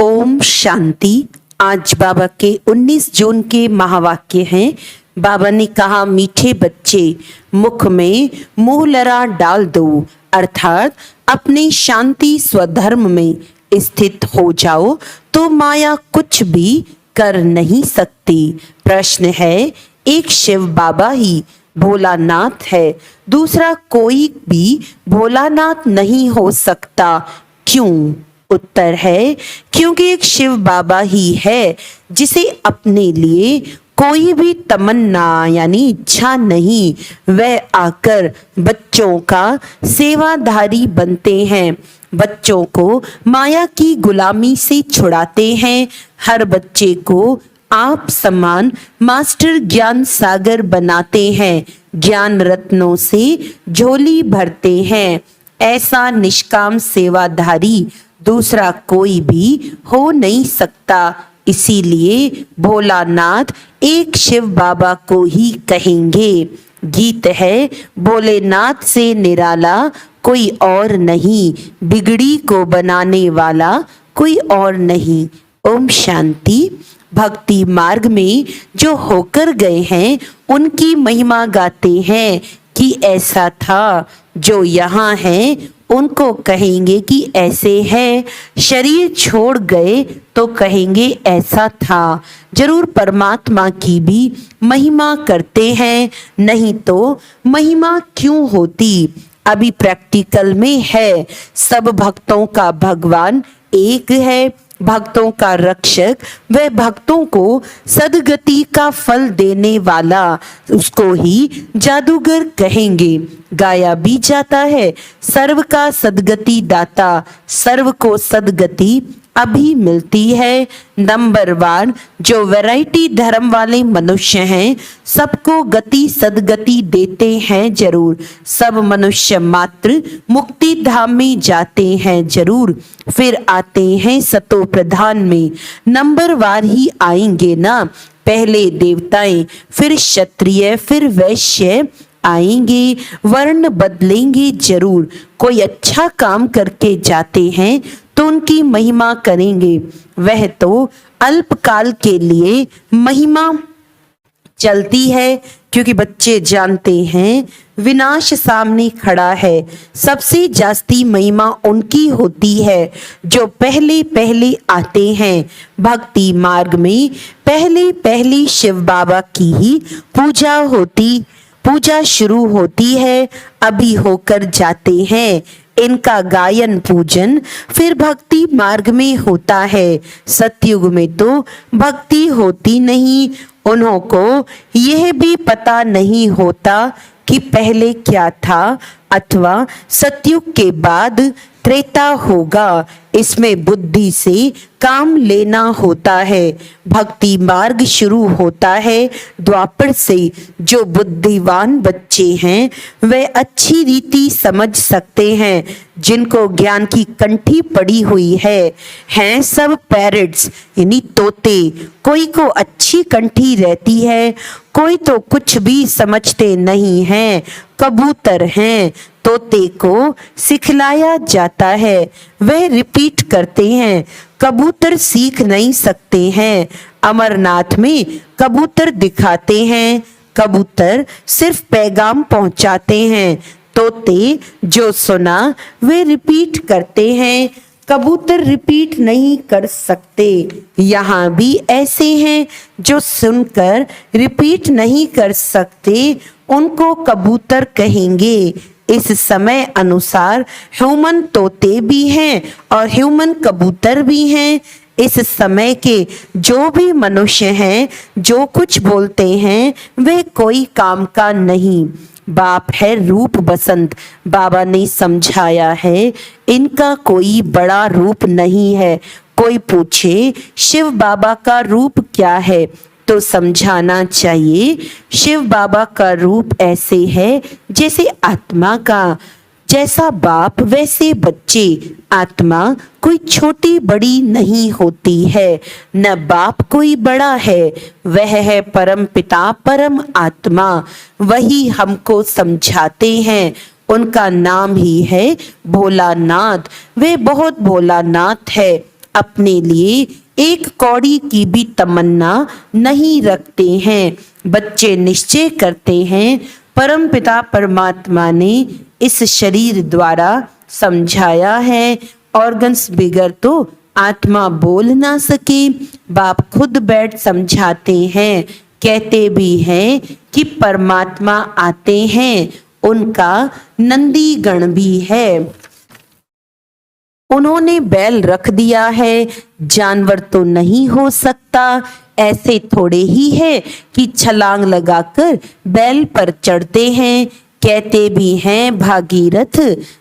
ओम शांति। आज बाबा के 19 जून के महावाक्य हैं। बाबा ने कहा, मीठे बच्चे, मुख में मुंह लड़ा डाल दो, अर्थात अपने शांति स्वधर्म में स्थित हो जाओ तो माया कुछ भी कर नहीं सकती। प्रश्न है, एक शिव बाबा ही भोलानाथ है, दूसरा कोई भी भोलानाथ नहीं हो सकता। क्यों? उत्तर है, क्योंकि एक शिव बाबा ही है जिसे अपने लिए कोई भी तमन्ना यानी इच्छा नहीं। वह आकर बच्चों का सेवाधारी बनते हैं, बच्चों को माया की गुलामी से छुड़ाते हैं। हर बच्चे को आप समान मास्टर ज्ञान सागर बनाते हैं, ज्ञान रत्नों से झोली भरते हैं। ऐसा निष्काम सेवाधारी दूसरा कोई भी हो नहीं सकता। इसीलिए भोलानाथ एक शिव बाबा को ही कहेंगे। गीत है, भोलेनाथ से निराला कोई और नहीं, बिगड़ी को बनाने वाला कोई और नहीं। ओम शांति। भक्ति मार्ग में जो होकर गए हैं उनकी महिमा गाते हैं कि ऐसा था। जो यहाँ है उनको कहेंगे कि ऐसे है। शरीर छोड़ गए तो कहेंगे ऐसा था। जरूर परमात्मा की भी महिमा करते हैं, नहीं तो महिमा क्यों होती। अभी प्रैक्टिकल में है, सब भक्तों का भगवान एक है, भक्तों का रक्षक, वह भक्तों को सदगति का फल देने वाला, उसको ही जादूगर कहेंगे। गाया भी जाता है, सर्व का सदगति दाता, सर्व को सदगति अभी मिलती है। नंबर 1 जो वैरायटी धर्म वाले मनुष्य हैं, सबको गति सदगति देते हैं जरूर। सब मनुष्य मात्र मुक्ति धाम में जाते हैं जरूर, फिर आते हैं सतो प्रधान में। नंबर वार ही आएंगे ना, पहले देवताएं, फिर क्षत्रिय, फिर वैश्य आएंगे। वर्ण बदलेंगे जरूर। कोई अच्छा काम करके जाते हैं तो उनकी महिमा करेंगे, वह तो अल्पकाल के लिए महिमा चलती है, क्योंकि बच्चे जानते हैं विनाश सामने खड़ा है। सबसे जास्ती महिमा उनकी होती है जो पहले पहले आते हैं। भक्ति मार्ग में पहले पहले शिव बाबा की ही पूजा शुरू होती है, अभी होकर जाते हैं। इनका गायन पूजन फिर भक्ति मार्ग में होता है। सतयुग में तो भक्ति होती नहीं, उन्हों को यह भी पता नहीं होता कि पहले क्या था अथवा सतयुग के बाद त्रेता होगा। इसमें बुद्धि से काम लेना होता है। भक्ति मार्ग शुरू होता है द्वापर से। जो बुद्धिवान बच्चे हैं वे अच्छी रीति समझ सकते हैं, जिनको ज्ञान की कंठी पड़ी हुई है। हैं सब पैरट्स यानी तोते, कोई को अच्छी कंठी रहती है, कोई तो कुछ भी समझते नहीं हैं। कबूतर हैं, तोते को सिखलाया जाता है, वह रिपीट करते हैं। कबूतर सीख नहीं सकते हैं। अमरनाथ में कबूतर दिखाते हैं, कबूतर सिर्फ पैगाम पहुंचाते हैं। तोते जो सुना वे रिपीट करते हैं, कबूतर रिपीट नहीं कर सकते। यहाँ भी ऐसे हैं जो सुनकर रिपीट नहीं कर सकते, उनको कबूतर कहेंगे। इस समय अनुसार ह्यूमन तोते भी हैं और ह्यूमन कबूतर भी हैं। इस समय के जो भी मनुष्य हैं, जो कुछ बोलते हैं वे कोई काम का नहीं। बाप है रूप बसंत, बाबा ने समझाया है, इनका कोई बड़ा रूप नहीं है। कोई पूछे शिव बाबा का रूप क्या है तो समझाना चाहिए, शिव बाबा का रूप ऐसे है जैसे आत्मा का, जैसा बाप वैसे बच्चे। आत्मा कोई छोटी बड़ी नहीं होती है, न बाप कोई बड़ा है, वह है परम पिता परम आत्मा। वही हमको समझाते हैं, उनका नाम ही है भोलानाथ। वे बहुत भोलानाथ है। अपने लिए एक कौड़ी की भी तमन्ना नहीं रखते हैं। बच्चे निश्चय करते हैं, परमपिता परमात्मा ने इस शरीर द्वारा समझाया है, ऑर्गन्स बिगर तो आत्मा बोल ना सके। बाप खुद बैठ समझाते हैं, कहते भी हैं कि परमात्मा आते हैं, उनका नंदी गण भी है। उन्होंने बैल रख दिया है, जानवर तो नहीं हो सकता। ऐसे थोड़े ही है कि छलांग लगाकर बैल पर चढ़ते हैं। कहते भी हैं भागीरथ,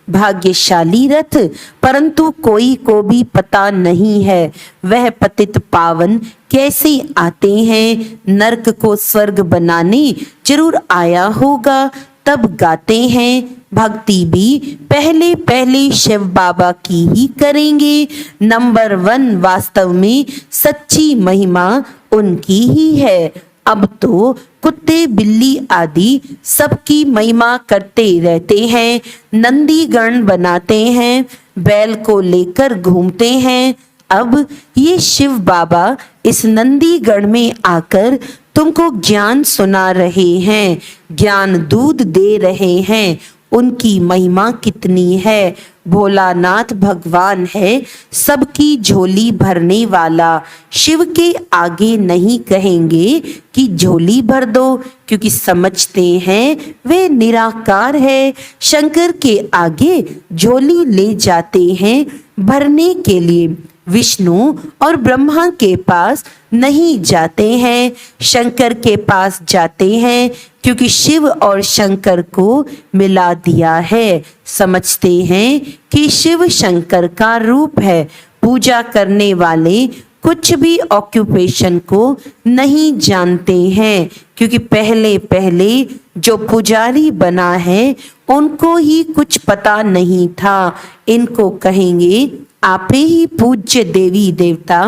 भाग्यशाली रथ, परंतु कोई को भी पता नहीं है वह पतित पावन कैसे आते हैं। नरक को स्वर्ग बनाने जरूर आया होगा, तब गाते हैं। भक्ति भी पहले पहले शिव बाबा की ही करेंगे। नंबर 1 वास्तव में सच्ची महिमा उनकी ही है। अब तो कुत्ते बिल्ली आदि सबकी महिमा करते रहते हैं, नंदी गण बनाते हैं, बैल को लेकर घूमते हैं। अब ये शिव बाबा इस नंदी गण में आकर तुमको ज्ञान सुना रहे हैं, ज्ञान दूध दे रहे हैं। उनकी महिमा कितनी है। भोलानाथ भगवान है सबकी झोली भरने वाला। शिव के आगे नहीं कहेंगे कि झोली भर दो, क्योंकि समझते हैं वे निराकार है। शंकर के आगे झोली ले जाते हैं भरने के लिए। विष्णु और ब्रह्मा के पास नहीं जाते हैं, शंकर के पास जाते हैं, क्योंकि शिव और शंकर को मिला दिया है। समझते हैं कि शिव शंकर का रूप है। पूजा करने वाले कुछ भी ऑक्यूपेशन को नहीं जानते हैं, क्योंकि पहले पहले जो पुजारी बना है उनको ही कुछ पता नहीं था। इनको कहेंगे आपे ही पूज्य देवी देवता,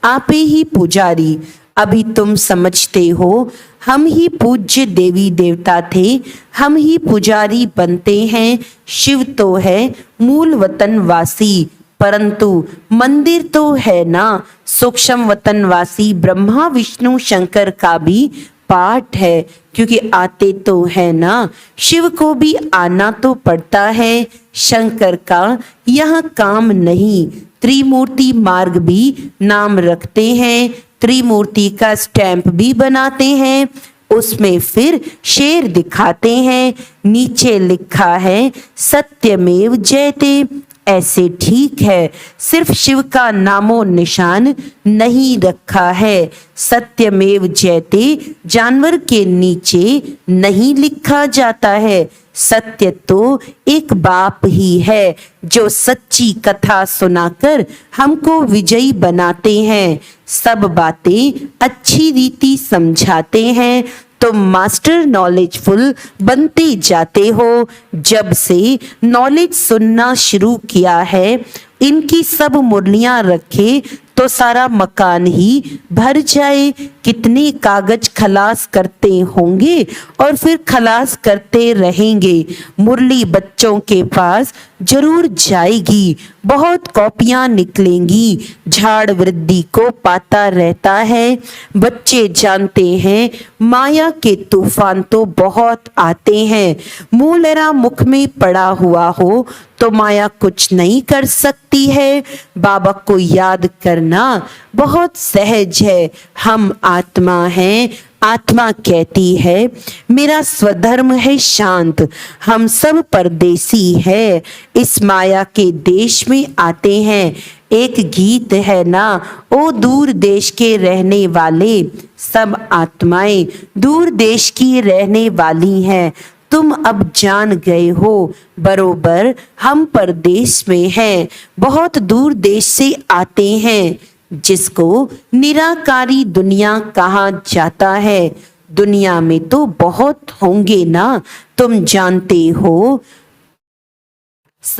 आपे ही पुजारी। अभी तुम समझते हो हम ही पूज्य देवी देवता थे, हम ही पुजारी बनते हैं। शिव तो है मूल वतनवासी, परंतु मंदिर तो है ना सूक्ष्म वतनवासी। ब्रह्मा विष्णु शंकर का भी पाठ है, क्योंकि आते तो है ना, शिव को भी आना तो पड़ता है। शंकर का यह काम नहीं। त्रिमूर्ति मार्ग भी नाम रखते हैं, त्रिमूर्ति का स्टैंप भी बनाते हैं, उसमें फिर शेर दिखाते हैं, नीचे लिखा है सत्यमेव जयते। ऐसे ठीक है, सिर्फ शिव का नामो निशान नहीं रखा है। सत्यमेव जयते जानवर के नीचे नहीं लिखा जाता है। सत्य तो एक बाप ही है जो सच्ची कथा सुनाकर हमको विजयी बनाते हैं, सब बातें अच्छी रीति समझाते हैं। तुम मास्टर नॉलेजफुल बनते जाते हो। जब से नॉलेज सुनना शुरू किया है, इनकी सब मुरलियां रखे तो सारा मकान ही भर जाए। कितने कागज खलास करते होंगे और फिर खलास करते रहेंगे। मुरली बच्चों के पास जरूर जाएगी, बहुत कॉपियां निकलेंगी। झाड़ वृद्धि को पाता रहता है। बच्चे जानते हैं माया के तूफान तो बहुत आते हैं। मूलरा मुख में पड़ा हुआ हो तो माया कुछ नहीं कर सकती है। बाबा को याद करना बहुत सहज है। हम आत्मा हैं। आत्मा कहती है मेरा स्वधर्म है शांत, हम सब परदेसी है, इस माया के देश में आते हैं। एक गीत है ना, ओ दूर देश के रहने वाले, सब आत्माएं दूर देश की रहने वाली हैं। तुम अब जान गए हो बरोबर हम परदेश में हैं, बहुत दूर देश से आते हैं, जिसको निराकारी दुनिया कहा जाता है। दुनिया में तो बहुत होंगे ना, तुम जानते हो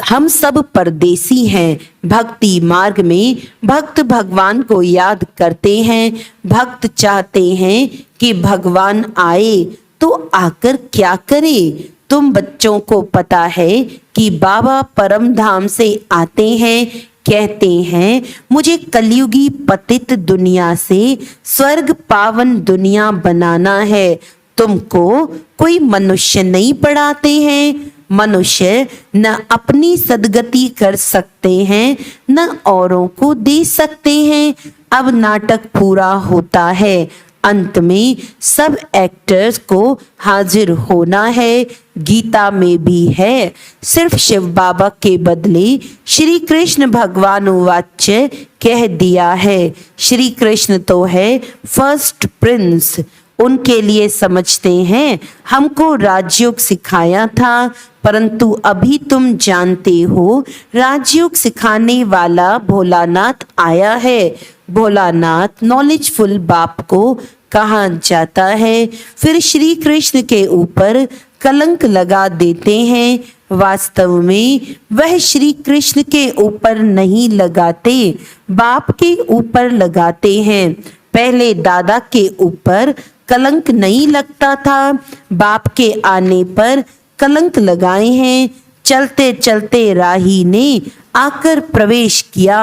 हम सब परदेसी हैं। भक्ति मार्ग में भक्त भगवान को याद करते हैं। भक्त चाहते हैं कि भगवान आए तो आकर क्या करे। तुम बच्चों को पता है कि बाबा परम धाम से आते हैं, कहते हैं मुझे कलयुगी पतित दुनिया से स्वर्ग पावन दुनिया बनाना है। तुमको कोई मनुष्य नहीं पढ़ाते हैं। मनुष्य न अपनी सद्गति कर सकते हैं न औरों को दे सकते हैं। अब नाटक पूरा होता है। अंत में सब एक्टर्स को हाजिर होना है। गीता में भी है, सिर्फ शिव बाबा के बदले श्री कृष्ण भगवान वाच्य कह दिया है। श्री कृष्ण तो है फर्स्ट प्रिंस। उनके लिए समझते हैं हमको राजयोग सिखाया था, परंतु अभी तुम जानते हो राजयोग सिखाने वाला भोलानाथ आया है। भोलानाथ नॉलेजफुल बाप को कहा जाता है। फिर श्री कृष्ण के ऊपर कलंक लगा देते हैं। वास्तव में वह श्री कृष्ण के ऊपर नहीं लगाते, बाप के ऊपर लगाते हैं। पहले दादा के ऊपर कलंक नहीं लगता था, बाप के आने पर कलंक लगाए हैं। चलते चलते राही ने आकर प्रवेश किया,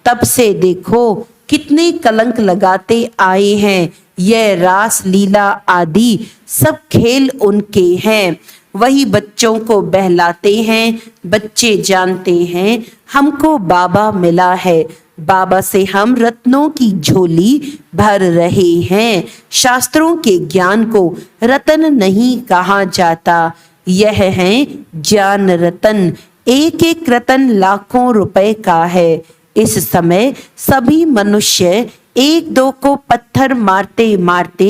तब से देखो कितने कलंक लगाते आए हैं। यह रास लीला आदि सब खेल उनके हैं। वही बच्चों को बहलाते हैं। बच्चे जानते हैं हमको बाबा मिला है, बाबा से हम रत्नों की झोली भर रहे हैं। शास्त्रों के ज्ञान को रतन नहीं कहा जाता, यह है ज्ञान रतन। एक एक रतन लाखों रुपए का है। इस समय सभी मनुष्य एक दो को पत्थर मारते मारते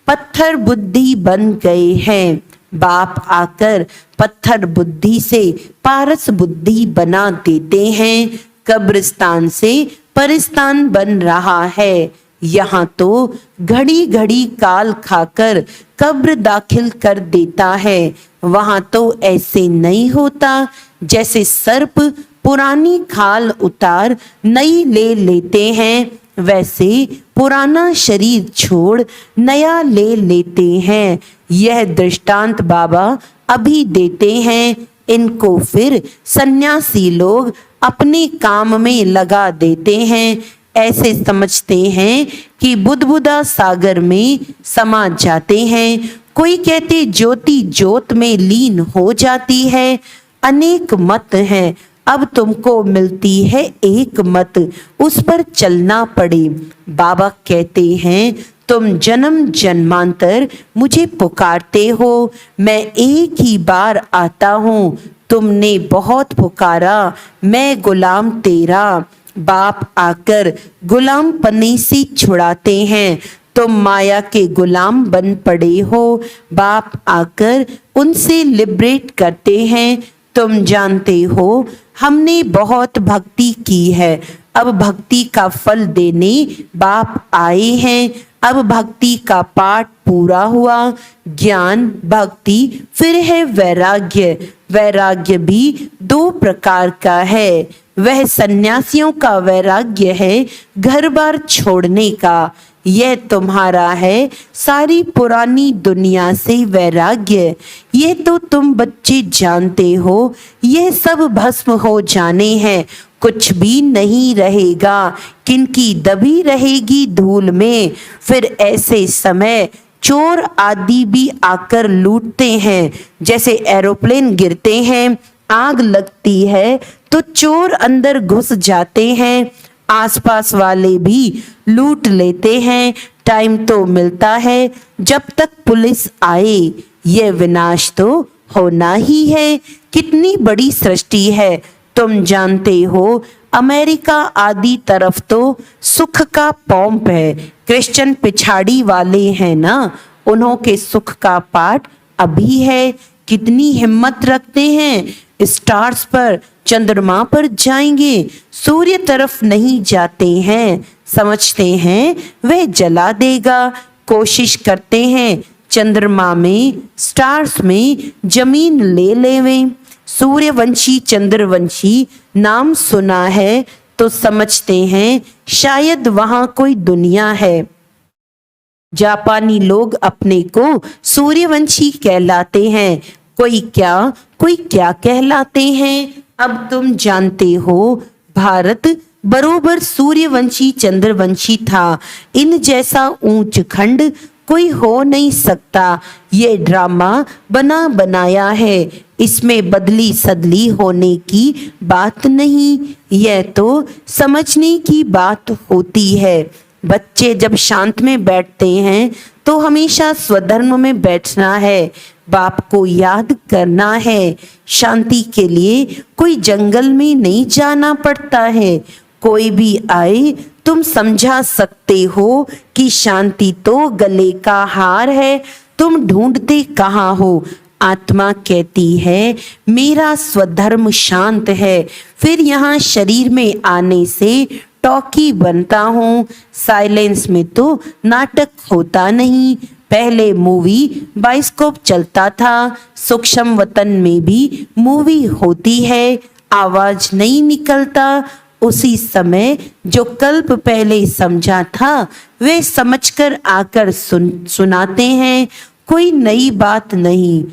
पत्थर बुद्धि बन गए हैं। बाप आकर पत्थर बुद्धि से पारस बुद्धि बना देते हैं। कब्रिस्तान से परिस्तान बन रहा है। यहाँ तो घड़ी घड़ी काल खाकर कब्र दाखिल कर देता है। वहां तो ऐसे नहीं होता। जैसे सर्प पुरानी खाल उतार नई ले लेते हैं, वैसे पुराना शरीर छोड़ नया ले लेते हैं। यह दृष्टांत बाबा अभी देते हैं। इनको फिर सन्यासी लोग अपने काम में लगा देते हैं। ऐसे समझते हैं कि बुदबुदा सागर में समा जाते हैं। कोई कहते ज्योति ज्योत में लीन हो जाती है। अनेक मत हैं, अब तुमको मिलती है एक मत, उस पर चलना पड़े। बाबा कहते हैं तुम जन्म जन्मांतर मुझे पुकारते हो, मैं एक ही बार आता हूँ। तुमने बहुत पुकारा, मैं गुलाम तेरा। बाप आकर गुलाम पन्नी से छुड़ाते हैं। तुम माया के गुलाम बन पड़े हो, बाप आकर उनसे लिबरेट करते हैं। तुम जानते हो हमने बहुत भक्ति की है, अब भक्ति का फल देने बाप आए हैं। अब भक्ति का पाठ पूरा हुआ। ज्ञान भक्ति फिर है वैराग्य। वैराग्य भी दो प्रकार का है। वह सन्यासियों का वैराग्य है घर बार छोड़ने का। यह तुम्हारा है सारी पुरानी दुनिया से वैराग्य। ये तो तुम बच्चे जानते हो, यह सब भस्म हो जाने हैं, कुछ भी नहीं रहेगा। किनकी दबी रहेगी धूल में। फिर ऐसे समय चोर आदि भी आकर लूटते हैं। जैसे एरोप्लेन गिरते हैं, आग लगती है तो चोर अंदर घुस जाते हैं, आसपास वाले भी लूट लेते हैं। टाइम तो मिलता है जब तक पुलिस आए। यह विनाश तो होना ही है। कितनी बड़ी सृष्टि है, तुम जानते हो। अमेरिका आदि तरफ तो सुख का पंप है। क्रिश्चियन पिछाड़ी वाले हैं ना, उन्हों के सुख का पाठ अभी है। कितनी हिम्मत रखते हैं, स्टार्स पर चंद्रमा पर जाएंगे, सूर्य तरफ नहीं जाते हैं। समझते हैं वह जला देगा। कोशिश करते हैं चंद्रमा में स्टार्स में जमीन ले लेवें। सूर्यवंशी चंद्रवंशी नाम सुना है तो समझते हैं शायद वहां कोई दुनिया है। जापानी लोग अपने को सूर्यवंशी कहलाते हैं। कोई क्या कहलाते हैं। अब तुम जानते हो भारत बरोबर सूर्यवंशी चंद्रवंशी था। इन जैसा ऊंच खंड कोई हो नहीं सकता। ये ड्रामा बना बनाया है, इसमें बदली सदली होने की बात नहीं, यह तो समझने की बात होती है। बच्चे जब शांत में बैठते हैं तो हमेशा स्वधर्म में बैठना है, बाप को याद करना है। शांति के लिए कोई जंगल में नहीं जाना पड़ता है। कोई भी आए तुम समझा सकते हो कि शांति तो गले का हार है, तुम ढूंढते कहाँ हो। आत्मा कहती है मेरा स्वधर्म शांत है, फिर यहाँ शरीर में आने से टॉकी बनता हूँ। साइलेंस में तो नाटक होता नहीं। पहले मूवी बाइस्कोप चलता था, सूक्ष्म वतन में भी मूवी होती है, आवाज नहीं निकलता। उसी समय जो कल्प पहले समझा था वे समझकर आकर सुनाते हैं। कोई नई बात नहीं।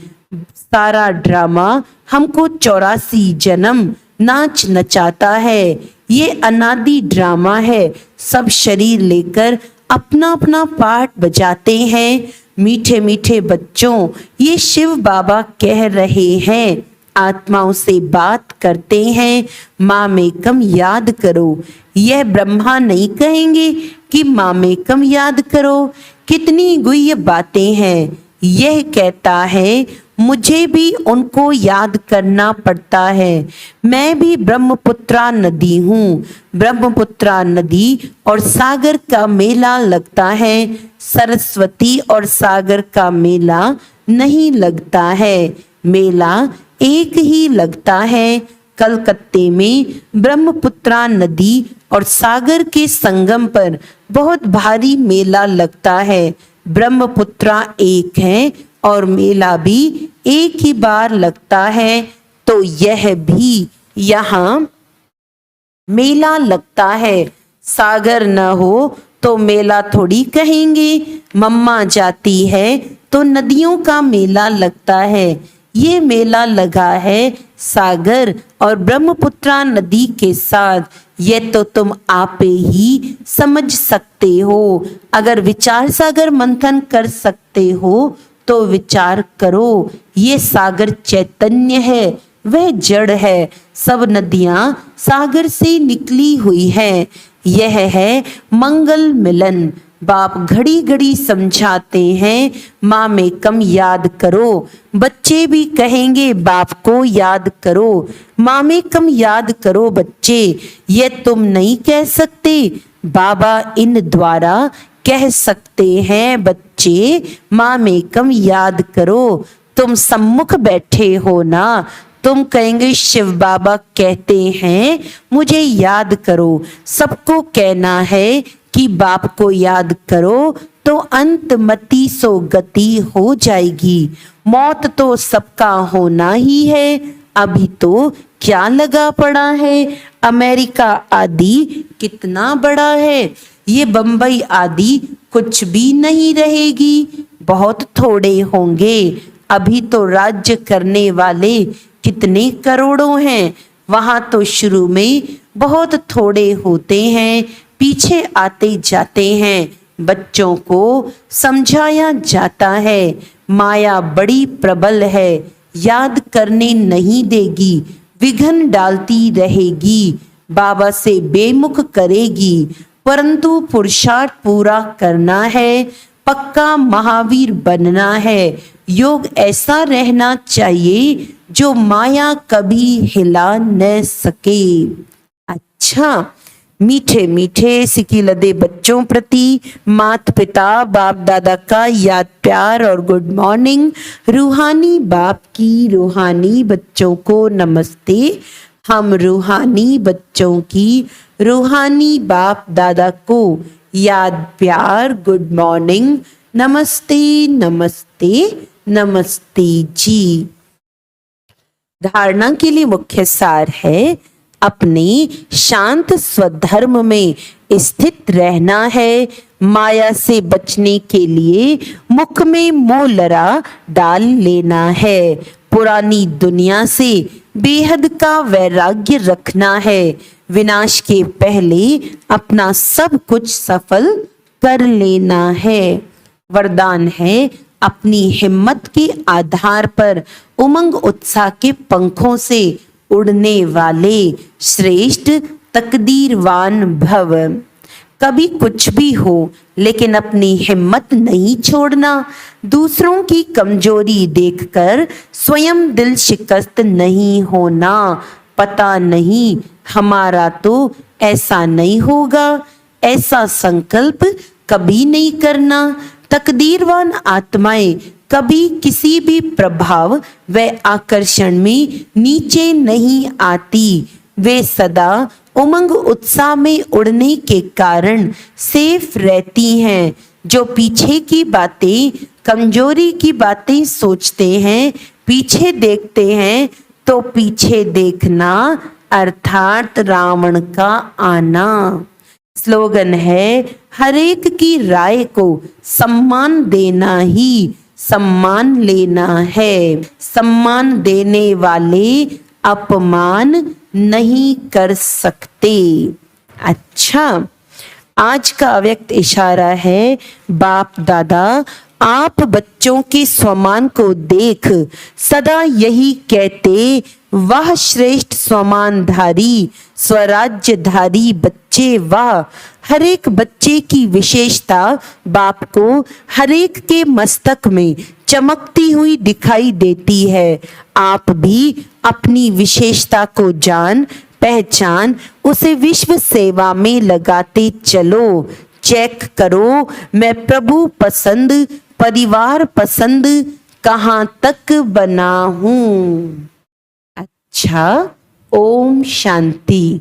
सारा ड्रामा हमको 84 जन्म नाच नचाता है। ये अनादि ड्रामा है। सब शरीर लेकर अपना अपना पार्ट बजाते हैं। मीठे मीठे बच्चों, ये शिव बाबा कह रहे हैं, आत्माओं से बात करते हैं, माँ में कम याद करो। यह ब्रह्मा नहीं कहेंगे कि माँ में कम याद करो। कितनी गुह्य बातें हैं। यह कहता है मुझे भी उनको याद करना पड़ता है। मैं भी ब्रह्मपुत्रा नदी हूँ। ब्रह्मपुत्रा नदी और सागर का मेला लगता है, सरस्वती और सागर का मेला नहीं लगता है। मेला एक ही लगता है। कलकत्ते में ब्रह्मपुत्रा नदी और सागर के संगम पर बहुत भारी मेला लगता है। ब्रह्मपुत्रा एक है और मेला भी एक ही बार लगता है, तो यह भी यहाँ मेला लगता है। सागर न हो तो मेला थोड़ी कहेंगे। मम्मा जाती है तो नदियों का मेला लगता है। ये मेला लगा है सागर और ब्रह्मपुत्रा नदी के साथ। ये तो तुम आपे ही समझ सकते हो। अगर विचार सागर मंथन कर सकते हो तो विचार करो। ये सागर चैतन्य है, वह जड़ है। सब नदियां सागर से निकली हुई हैं। यह है मंगल मिलन। बाप घड़ी घड़ी समझाते हैं, माँ में कम याद करो। बच्चे भी कहेंगे बाप को याद करो। माँ में कम याद करो बच्चे, ये तुम नहीं कह सकते, बाबा इन द्वारा कह सकते हैं। बच्चे माँ में कम याद करो। तुम सम्मुख बैठे हो ना, तुम कहेंगे शिव बाबा कहते हैं मुझे याद करो। सबको कहना है कि बाप को याद करो तो अंतमति सो गति हो जाएगी। मौत तो सबका होना ही है। अभी तो क्या लगा पड़ा है। अमेरिका आदि कितना बड़ा है, ये बंबई आदि कुछ भी नहीं रहेगी, बहुत थोड़े होंगे। अभी तो राज्य करने वाले कितने करोड़ों हैं। वहां तो शुरू में बहुत थोड़े होते हैं, पीछे आते जाते हैं। बच्चों को समझाया जाता है माया बड़ी प्रबल है, याद करने नहीं देगी, विघ्न डालती रहेगी, बाबा से बेमुख करेगी। परंतु पुरुषार्थ पूरा करना है, पक्का महावीर बनना है। योग ऐसा रहना चाहिए जो माया कभी हिला न सके। अच्छा, मीठे मीठे सिकिलदे बच्चों प्रति माता पिता बाप दादा का याद प्यार और गुड मॉर्निंग। रूहानी बाप की रूहानी बच्चों को नमस्ते। हम रूहानी बच्चों की रूहानी बाप दादा को याद प्यार गुड मॉर्निंग, नमस्ते नमस्ते नमस्ते जी। धारणा के लिए मुख्य सार है, अपने शांत स्वधर्म में स्थित रहना है। माया से बचने के लिए मुख में मोलरा डाल लेना है। पुरानी दुनिया से बेहद का वैराग्य रखना है। विनाश के पहले अपना सब कुछ सफल कर लेना है। वरदान है, अपनी हिम्मत के आधार पर उमंग उत्साह के पंखों से उड़ने वाले श्रेष्ठ तकदीरवान भव। कभी कुछ भी हो, लेकिन अपनी हिम्मत नहीं छोड़ना। दूसरों की कमजोरी देखकर स्वयं दिल शिकस्त नहीं होना। पता नहीं हमारा तो ऐसा नहीं होगा, ऐसा संकल्प कभी नहीं करना। तकदीरवान आत्माएं कभी किसी भी प्रभाव व आकर्षण में नीचे नहीं आती। वे सदा उमंग उत्साह में उड़ने के कारण सेफ रहती हैं। जो पीछे की बातें, कमजोरी की बातें सोचते हैं, पीछे देखते हैं, तो पीछे देखना अर्थात रावण का आना। स्लोगन है, हरेक की राय को सम्मान देना ही सम्मान लेना है। सम्मान देने वाले अपमान नहीं कर सकते। अच्छा, आज का अव्यक्त इशारा है, बाप दादा आप बच्चों के स्वमान को देख सदा यही कहते, वाह श्रेष्ठ स्वमानधारी स्वराज्यधारी बच्चे वाह। हरेक बच्चे की विशेषता बाप को हरेक के मस्तक में चमकती हुई दिखाई देती है। आप भी अपनी विशेषता को जान पहचान उसे विश्व सेवा में लगाते चलो। चेक करो, मैं प्रभु पसंद परिवार पसंद कहाँ तक बना हूँ। अच्छा, ओम शांति।